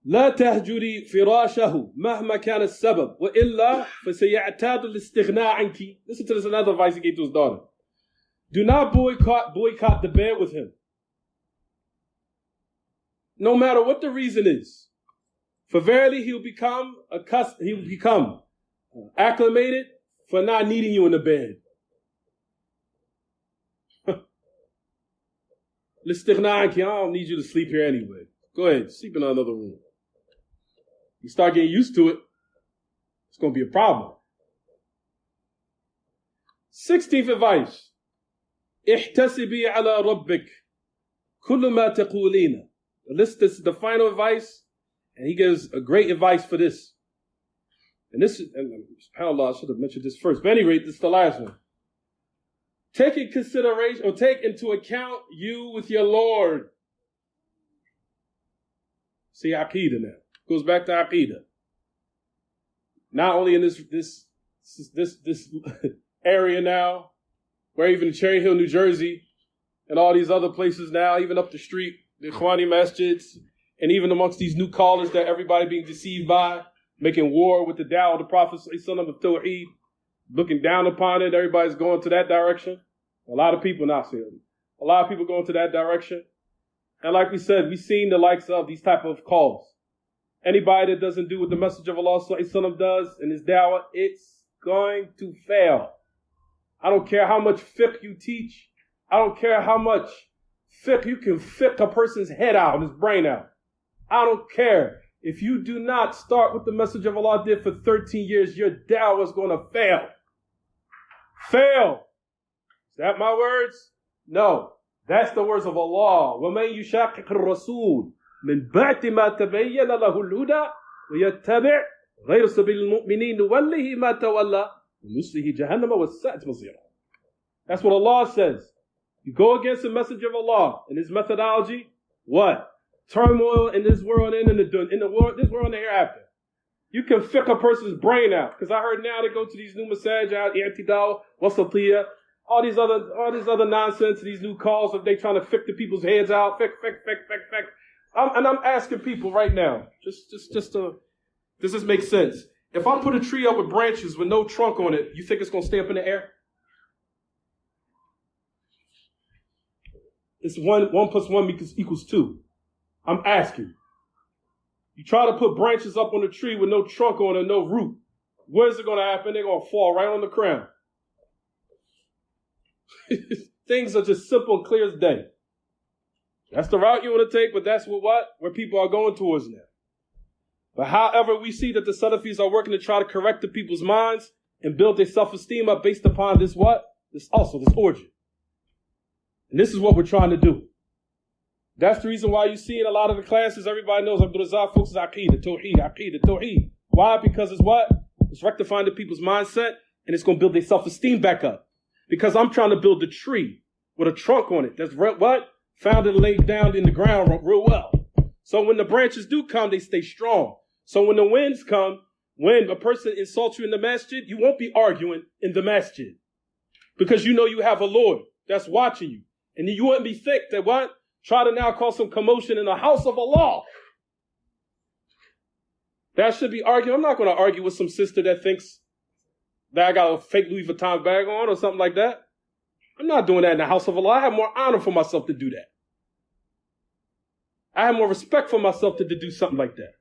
لا تهجري فراشه مهما كان السبب وإلا فسيعتاد الاستغناء عنك. Listen to this, another advice he gave to his daughter. Do not boycott the bed with him. No matter what the reason is. For verily he'll become acclimated for not needing you in the bed. الاستغناء عنك, I don't need you to sleep here anyway. Go ahead, sleep in another room. You start getting used to it, it's going to be a problem. 16th advice. احتسبي على ربك كل ما تقولين. This is the final advice, and he gives a great advice for this. And this is, subhanAllah, I should have mentioned this first. But at any rate, this is the last one. Take in consideration, or take into account you with your Lord. See, Aqidah now. Goes back to Aqidah. not only in this area now, where even in Cherry Hill, New Jersey, and all these other places now, even up the street, the Ikhwani masjids, and even amongst these new callers that everybody being deceived by, making war with the da'wah of the Prophet ﷺ of Tawheed, looking down upon it, everybody's going to that direction. A lot of people, not saying, a lot of people going to that direction. And like we said, we've seen the likes of these type of calls. Anybody that doesn't do what the message of Allah ﷺ does in his da'wah, it's going to fail. I don't care how much fiqh you teach. I don't care how much fiqh you can fiqh a person's head out, his brain out. I don't care. If you do not start what the message of Allah did for 13 years, your da'wah is going to fail. Fail. Is that my words? No. That's the words of Allah. وَمَنْ يُشَاقِقِ الرَّسُولِ مِنْ بَعْدِ مَا تَبَيَّنَ لَهُ الْهُدَى وَيَتَّبِعْ غَيْرَ سَبِيلِ الْمُؤْمِنِينَ نُوَلِّهِ مَا تَوَلَّى وَنُصْلِهِ جَهَنَّمَ وَسَاءَتْ مَصِيرًا. That's what Allah says. You go against the message of Allah and his methodology, what? Turmoil in this world and in the world, this world and the hereafter. You can fiqh a person's brain out. Because I heard now they go to these new masajid, i'tidal, wasatiyah, all these other nonsense, these new calls of they trying to fiqh the people's heads out, fiqh. And I'm asking people right now, just to, does this make sense? If I put a tree up with branches with no trunk on it, you think it's going to stay up in the air? It's 1 + 1 equals 2. I'm asking. You try to put branches up on a tree with no trunk on it, no root. What is it going to happen? They're going to fall right on the ground. Things are just simple and clear as day. That's the route you want to take, but that's where people are going towards now. But however, we see that the Salafis are working to try to correct the people's minds and build their self-esteem up based upon this this origin. And this is what we're trying to do. That's the reason why you see in a lot of the classes, everybody knows Abdur focuses on Tawheed. Why? Because it's It's rectifying the people's mindset, and it's going to build their self-esteem back up. Because I'm trying to build a tree with a trunk on it that's founded and laid down in the ground real well. So when the branches do come, they stay strong. So when the winds come, when a person insults you in the masjid, you won't be arguing in the masjid. Because you know you have a Lord that's watching you. And you wouldn't be thick that try to now cause some commotion in the house of Allah. That should be arguing. I'm not going to argue with some sister that thinks that I got a fake Louis Vuitton bag on or something like that. I'm not doing that in the house of Allah. I have more honor for myself to do that. I have more respect for myself to do something like that.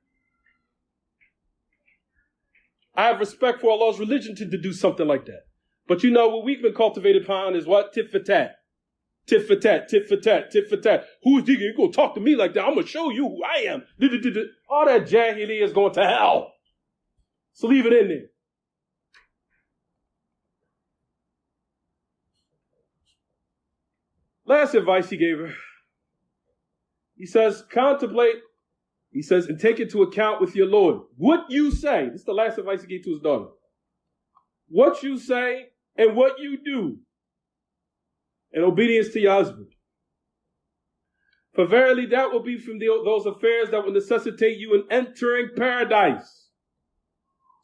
I have respect for Allah's religion to do something like that. But you know what we've been cultivated upon is what? Tit for tat. Tit for tat, tit for tat, tit for tat. Who's thinking you're going to talk to me like that? I'm going to show you who I am. All that jahili is going to hell. So leave it in there. Last advice he gave her. He says, contemplate. He says, and take into account with your Lord. What you say. This is the last advice he gave to his daughter. What you say and what you do in obedience to your husband. For verily that will be from those affairs that will necessitate you in entering paradise.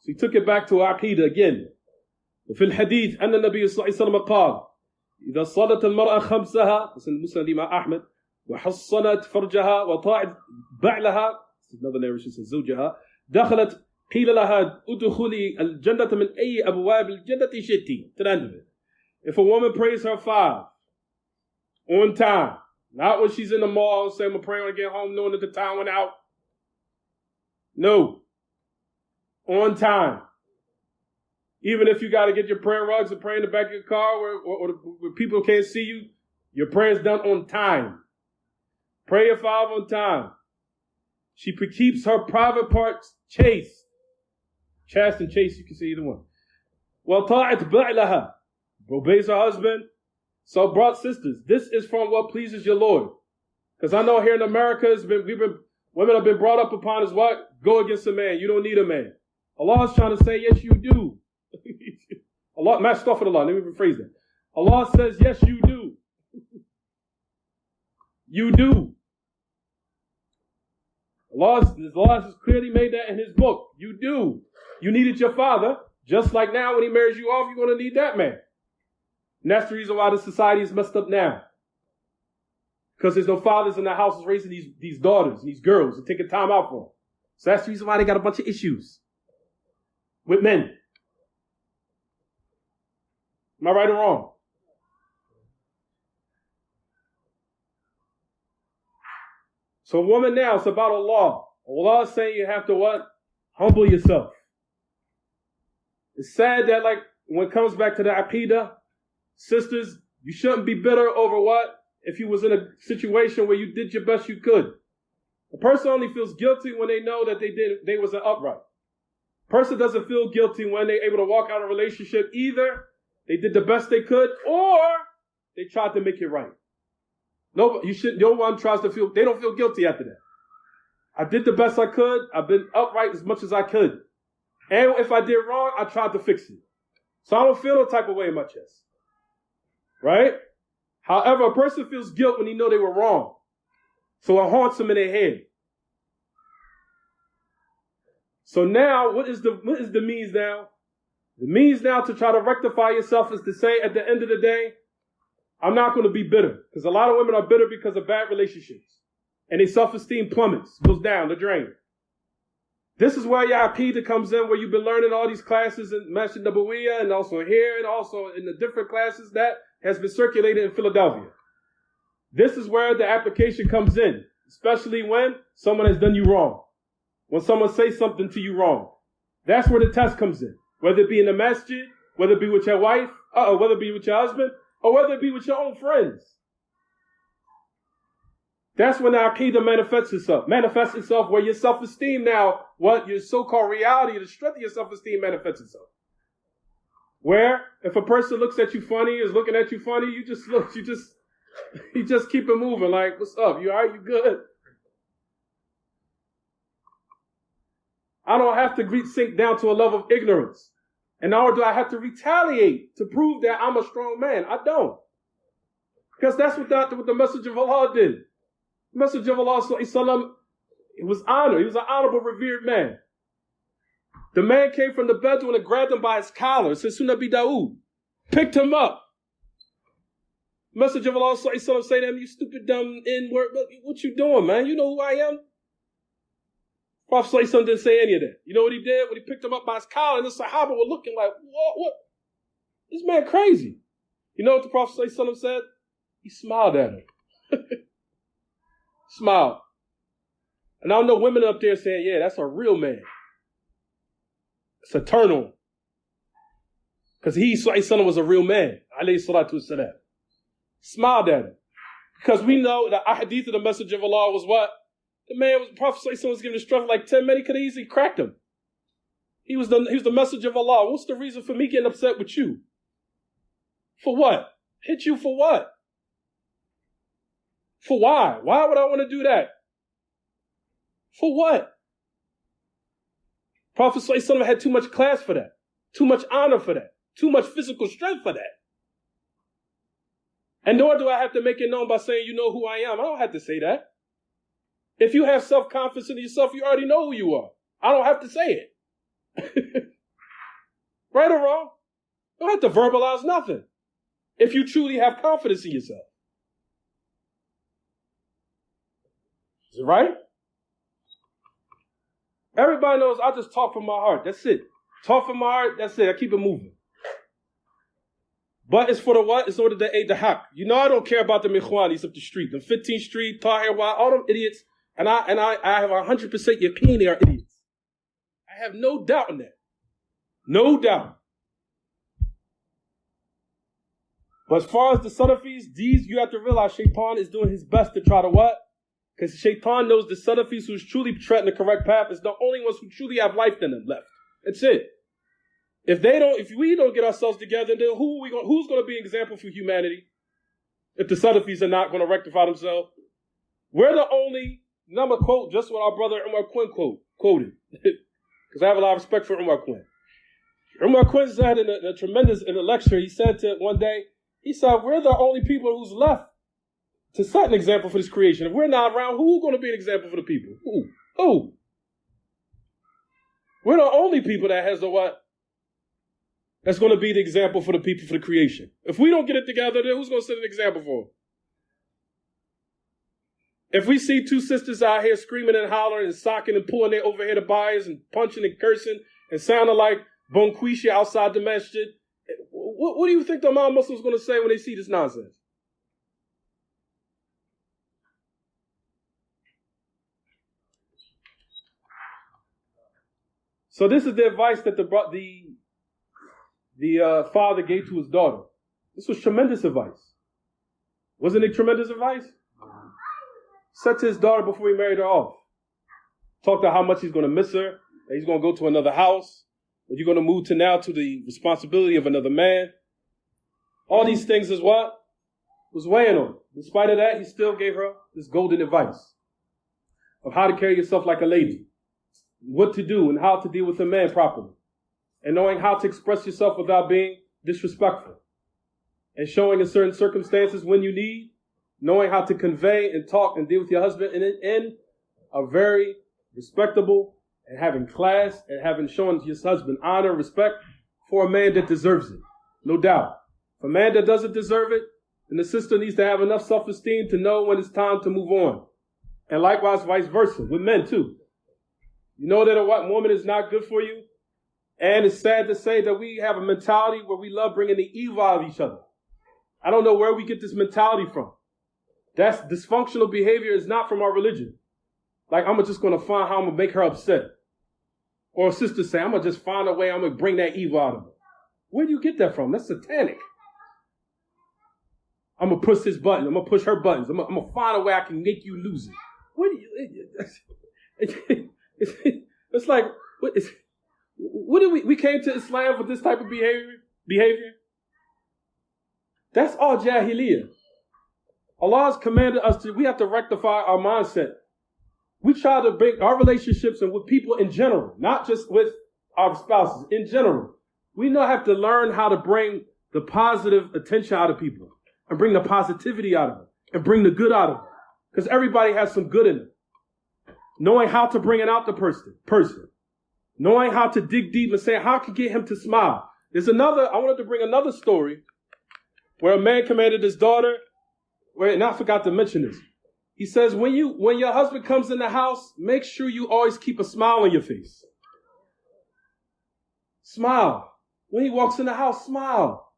So he took it back to Aqidah again. وفي الحديث أن النبي صلى الله عليه وسلم قال إذا صلت المرأة خمسها مسلم الإمام أحمد وحصنت فرجها وطاعت بعلها another narration says زوجها دخلت قيل لها ادخلي الجنة من أي أبواب الجنة شئتِ. To the end of it. If a woman prays her 5 on time, not when she's in the mall saying I'm praying when I get home knowing that the time went out. No. On time. Even if you got to get your prayer rugs and pray in the back of your car where people can't see you, your prayer's done on time. Pray your 5 on time. She keeps her private parts chaste. Chaste and chaste, you can say either one. وَطَاعَتْ بَعْلَهَا. Obeys her husband. So, brothers and sisters, this is from what pleases your Lord. Because I know here in America, women have been brought up upon as what? Go against a man. You don't need a man. Allah is trying to say, yes, you do. Allah, Astaghfirullah, let me rephrase that. Allah says, yes, you do. You do. Allah has clearly made that in His book. You do. You needed your father, just like now when he marries you off, you're going to need that man. And that's the reason why the society is messed up now. Because there's no fathers in the houses raising these daughters, these girls, and taking time out for them. So that's the reason why they got a bunch of issues with men. Am I right or wrong? So a woman now, it's about Allah. Allah is saying you have to what? Humble yourself. It's sad that like when it comes back to the Aqidah, sisters, you shouldn't be bitter over what? If you was in a situation where you did your best you could. A person only feels guilty when they know that they wasn't upright. A person doesn't feel guilty when they're able to walk out of a relationship. Either they did the best they could or they tried to make it right. No one tries to feel, they don't feel guilty after that. I did the best I could. I've been upright as much as I could. And if I did wrong, I tried to fix it. So I don't feel no type of way in my chest. Right? However, a person feels guilt when he know they were wrong. So it haunts them in their head. So now, what is the means now? The means now to try to rectify yourself is to say at the end of the day, I'm not going to be bitter. Because a lot of women are bitter because of bad relationships. And their self-esteem plummets, goes down the drain. This is where your Aqidah comes in, where you've been learning all these classes in Masjid Nabawiyah and also here and also in the different classes that has been circulated in Philadelphia. This is where the application comes in, especially when someone has done you wrong. When someone says something to you wrong. That's where the test comes in. Whether it be in the masjid, whether it be with your wife, whether it be with your husband, or whether it be with your own friends. That's when the Aqidah manifests itself where your self-esteem now, what your so-called reality, the strength of your self-esteem manifests itself. Where if a person looks at you funny, is looking at you funny, you just keep it moving like, what's up? You all right? You good? I don't have to sink down to a level of ignorance. And nor do I have to retaliate to prove that I'm a strong man. I don't. Because that's what the message of Allah did. The message of Allah, it was honor. He was an honorable, revered man. The man came from the Bedouin and grabbed him by his collar. It says Sunnah Abi Dawood. Picked him up. Message of Allah say to him, you stupid dumb N-word. What you doing, man? You know who I am? Prophet didn't say any of that. You know what he did? When he picked him up by his collar, and the Sahaba were looking like, what? This man crazy. You know what the Prophet said? He smiled at him. Smiled. And I know women up there saying, yeah, that's a real man. It's eternal. Because he was a real man. Alayhi salatu wasalam. Smiled at him. Because we know the ahadith of the message of Allah was what? The Prophet was given the strength like 10 men, he could have easily cracked him. He was the message of Allah. What's the reason for me getting upset with you? For what? Hit you for what? For why? Why would I want to do that? For what? Prophet had too much class for that. Too much honor for that. Too much physical strength for that. And nor do I have to make it known by saying, you know who I am. I don't have to say that. If you have self-confidence in yourself, you already know who you are. I don't have to say it. Right or wrong? You don't have to verbalize nothing. If you truly have confidence in yourself. Is it right? Everybody knows I just talk from my heart. That's it. Talk from my heart. That's it. I keep it moving. But it's for the what? It's in order to aid the haq. You know I don't care about the Ikhwanis up the street. The 15th Street, Tahir, all them idiots. And I have 100% yaqeen they are idiots. I have no doubt in that. No doubt. But as far as the Salafis, you have to realize Shaitan is doing his best to try to what? Because Shaitan knows the Salafis who's truly treading the correct path is the only ones who truly have life in them left. That's it. If we don't get ourselves together, then who's going to be an example for humanity? If the Salafis are not going to rectify themselves? We're the only, and I'm going to quote just what our brother Umar Quinn quoted. Because I have a lot of respect for Umar Quinn. Umar Quinn said in a lecture, he said one day, he said, we're the only people who's left to set an example for this creation. If we're not around, who's going to be an example for the people? Who? We're the only people that has the what? That's going to be the example for the people for the creation. If we don't get it together, then who's going to set an example for them? If we see two sisters out here screaming and hollering and socking and pulling their overhead abiyahs and punching and cursing and sounding like bonquisha outside the masjid, what do you think the Imam Muslims are going to say when they see this nonsense? So this is the advice that the father gave to his daughter. This was tremendous advice. Wasn't it tremendous advice? Said to his daughter before he married her off. Talked about how much he's going to miss her, that he's going to go to another house, that you're going to move to the responsibility of another man. All these things is what? Was weighing on him. In spite of that, he still gave her this golden advice of how to carry yourself like a lady, what to do and how to deal with a man properly, and knowing how to express yourself without being disrespectful, and showing in certain circumstances when you need, knowing how to convey and talk and deal with your husband in a very respectable and having class and having shown your husband honor and respect for a man that deserves it. No doubt. For a man that doesn't deserve it, then the sister needs to have enough self-esteem to know when it's time to move on. And likewise, vice versa, with men too. You know that a woman is not good for you? And it's sad to say that we have a mentality where we love bringing the evil out of each other. I don't know where we get this mentality from. That's dysfunctional behavior is not from our religion. Like, I'm just going to find how I'm going to make her upset. Or a sister say, I'm going to just find a way I'm going to bring that evil out of her. Where do you get that from? That's satanic. I'm going to push this button. I'm going to push her buttons. I'm going to find a way I can make you lose it. What do you... It's like, what do we came to Islam for this type of behavior? That's all jahiliyyah. Allah has commanded us we have to rectify our mindset. We try to bring our relationships and with people in general, not just with our spouses, in general. We now have to learn how to bring the positive attention out of people and bring the positivity out of them and bring the good out of them. Because everybody has some good in them. Knowing how to bring it out the person. Knowing how to dig deep and say, how can get him to smile? I wanted to bring another story where a man commanded his daughter, and I forgot to mention this. He says, when your husband comes in the house, make sure you always keep a smile on your face. Smile. When he walks in the house, smile.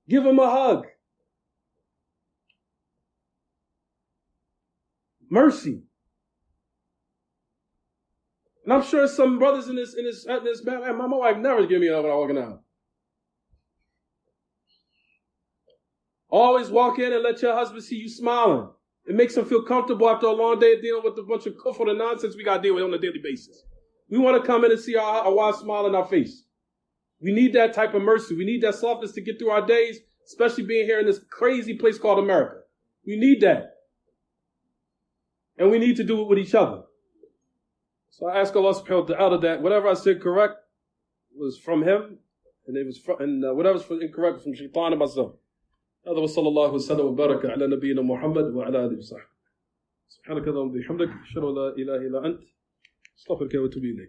Give him a hug. Mercy. And I'm sure some brothers in this man, my wife never give me a hug when I walk in the house. Always walk in and let your husband see you smiling. It makes him feel comfortable after a long day of dealing with a bunch of kufr and nonsense we got to deal with on a daily basis. We want to come in and see our wife smile in our face. We need that type of mercy. We need that softness to get through our days, especially being here in this crazy place called America. We need that. And we need to do it with each other. So I ask Allah subhanahu wa ta'ala that whatever I said correct was from him, and whatever was incorrect was from shaitan and myself. هذا وصلى الله وسلم وبارك على نبينا محمد وعلى آله وصحبه. سبحانك اللهم وبحمدك أشهد أن لا إله إلا أنت أستغفرك وأتوب إليك.